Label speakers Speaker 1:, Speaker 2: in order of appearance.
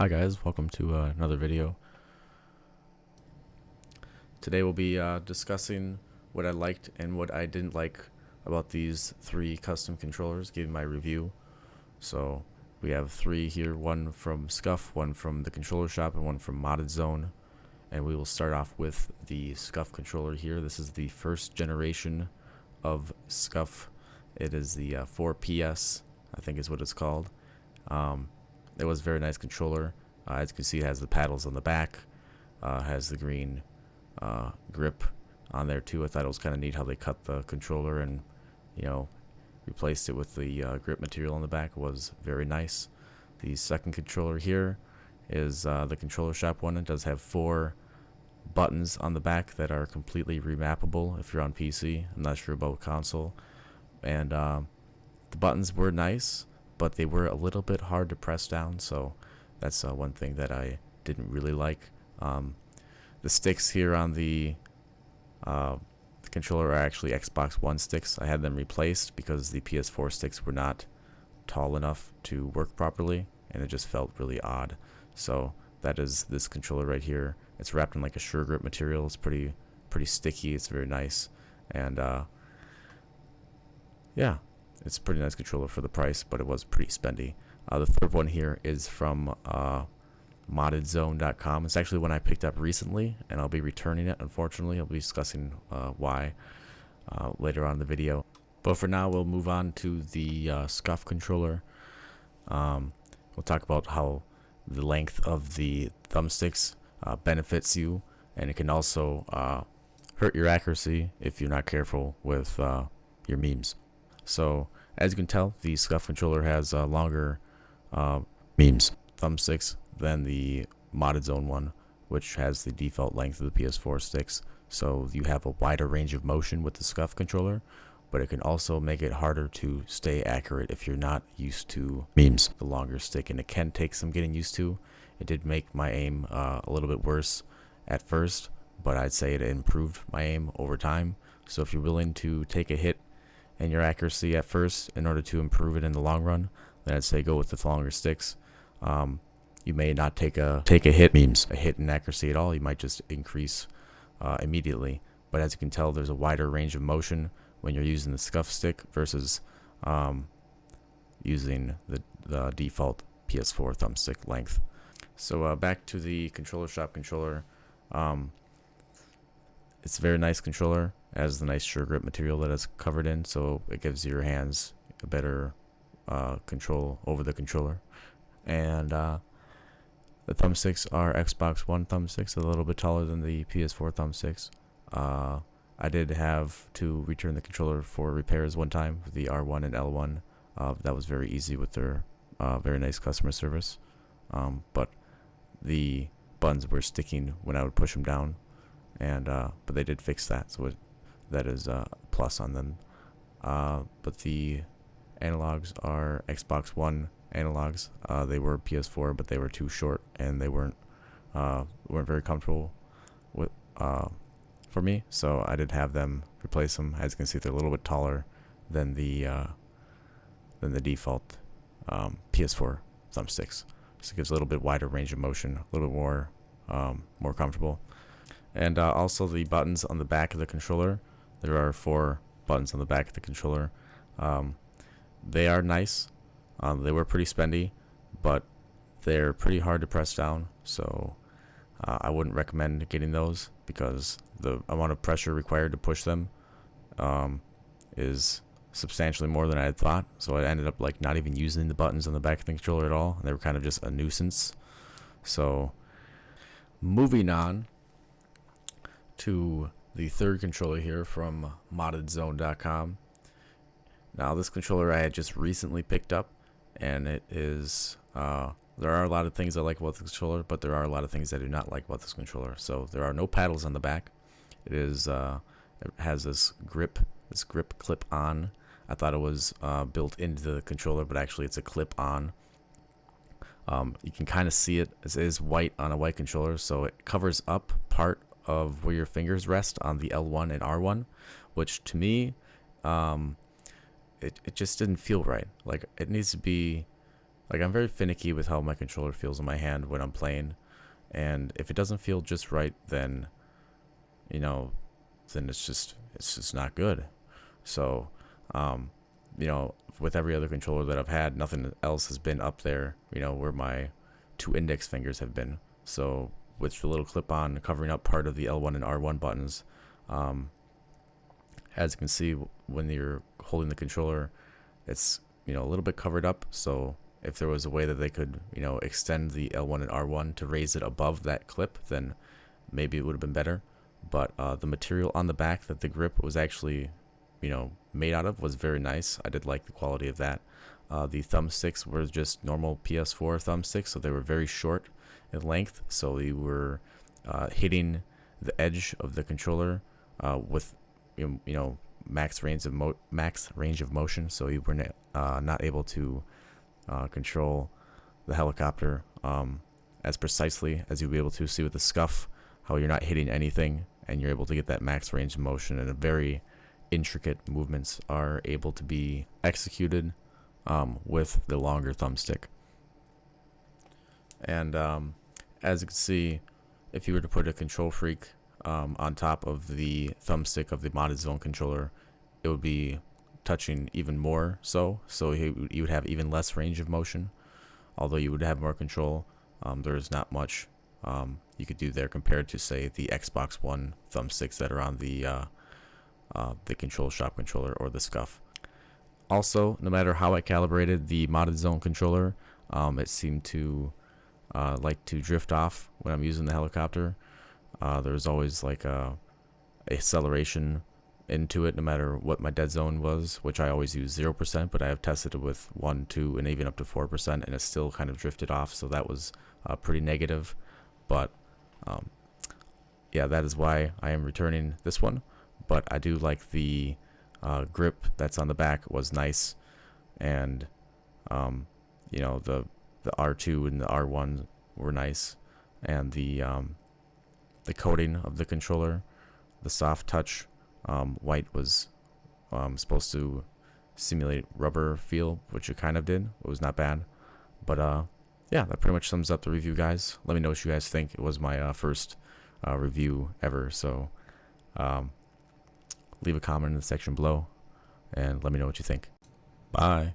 Speaker 1: Hi guys, welcome to another video. Today we'll be discussing what I liked and what I didn't like about these three custom controllers, giving my review. So we have three here, one from SCUF, one from the ControllerShop, and one from ModdedZone. And we will start off with the SCUF controller here. This is the first generation of SCUF. It is the 4PS, I think is what it's called. It was a very nice controller. As you can see, it has the paddles on the back, has the green grip on there too. I thought it was kind of neat how they cut the controller and, replaced it with the grip material on the back. It was very nice. The second controller here is the ControllerShop one. It does have 4 buttons on the back that are completely remappable if you're on PC. I'm not sure about console. And the buttons were nice, but they were a little bit hard to press down, so that's one thing that I didn't really like. The sticks here on the controller are actually Xbox One sticks. I had them replaced because the PS4 sticks were not tall enough to work properly, and it just felt really odd. So that is this controller right here. It's wrapped in like a sure grip material. It's pretty sticky. It's very nice, and yeah, it's a pretty nice controller for the price, but it was pretty spendy. The third one here is from ModdedZone.com. It's actually one I picked up recently, and I'll be returning it. Unfortunately, I'll be discussing why later on in the video. But for now, we'll move on to the SCUF controller. We'll talk about how the length of the thumbsticks benefits you, and it can also hurt your accuracy if you're not careful with your memes. So as you can tell, the SCUF controller has longer thumbsticks than the ModdedZone one, which has the default length of the PS4 sticks. So you have a wider range of motion with the SCUF controller, but it can also make it harder to stay accurate if you're not used to the longer stick, and it can take some getting used to. It did make my aim a little bit worse at first, but I'd say it improved my aim over time. So if you're willing to take a hit in your accuracy at first in order to improve it in the long run, then I'd say go with the longer sticks. You may not take a hit in accuracy at all. You might just increase immediately. But as you can tell, there's a wider range of motion when you're using the SCUF stick versus using the default PS4 thumbstick length. So back to the ControllerShop controller. It's a very nice controller. It has the nice sure grip material that it's covered in, so it gives your hands a better control over the controller. And the thumbsticks are Xbox One thumbsticks, a little bit taller than the PS4 thumbsticks. I did have to return the controller for repairs one time with the R1 and L1. That was very easy with their very nice customer service. But the buttons were sticking when I would push them down, and but they did fix that, so that is a plus on them. But the analogs are Xbox One analogs. They were PS4, but they were too short, and they weren't very comfortable with for me. So I did have them replace them. As you can see, they're a little bit taller than the default PS4 thumbsticks. So it gives a little bit wider range of motion, a little bit more comfortable. And also the buttons on the back of the controller. There are 4 buttons on the back of the controller. They are nice. They were pretty spendy, but they're pretty hard to press down. So I wouldn't recommend getting those because the amount of pressure required to push them is substantially more than I had thought. So I ended up like not even using the buttons on the back of the controller at all. They were kind of just a nuisance. So moving on to the third controller here from ModdedZone.com. Now this controller I had just recently picked up, and it is there are a lot of things I like about this controller, but there are a lot of things I do not like about this controller. So there are no paddles on the back. It has this grip clip on. I thought it was built into the controller, but actually it's a clip on. You can kind of see it. It is white on a white controller, so it covers up part of where your fingers rest on the L1 and R1, which to me, it just didn't feel right. Like it needs to be Like, I'm very finicky with how my controller feels in my hand when I'm playing, and if it doesn't feel just right, then then it's just not good. So with every other controller that I've had, nothing else has been up there, where my 2 index fingers have been. So with the little clip on covering up part of the L1 and R1 buttons, as you can see, when you're holding the controller, it's a little bit covered up. So if there was a way that they could extend the L1 and R1 to raise it above that clip, then maybe it would have been better. But the material on the back that the grip was actually made out of was very nice. I did like the quality of that. The thumbsticks were just normal PS4 thumbsticks, so they were very short in length, so you were hitting the edge of the controller with max range of motion, so you were not able to control the helicopter as precisely as you'd be able to see with the SCUF, how you're not hitting anything and you're able to get that max range of motion, and a very intricate movements are able to be executed with the longer thumbstick. And as you can see, if you were to put a Control Freak on top of the thumbstick of the ModdedZone controller, it would be touching even more so you would have even less range of motion, although you would have more control. There's not much you could do there compared to, say, the Xbox One thumbsticks that are on the ControllerShop controller or the SCUF. Also, no matter how I calibrated the ModdedZone controller, it seemed to like to drift off when I'm using the helicopter. There's always like a acceleration into it, no matter what my dead zone was, which I always use 0%, but I have tested it with 1, 2, and even up to 4%, and it still kind of drifted off, so that was pretty negative. But yeah, that is why I am returning this one. But I do like the grip that's on the back was nice, and the R2 and the R1 were nice, and the coating of the controller, the soft touch white was supposed to simulate rubber feel, which it kind of did. It was not bad, but yeah, that pretty much sums up the review, guys. Let me know what you guys think. It was my first review ever, so leave a comment in the section below and let me know what you think. Bye.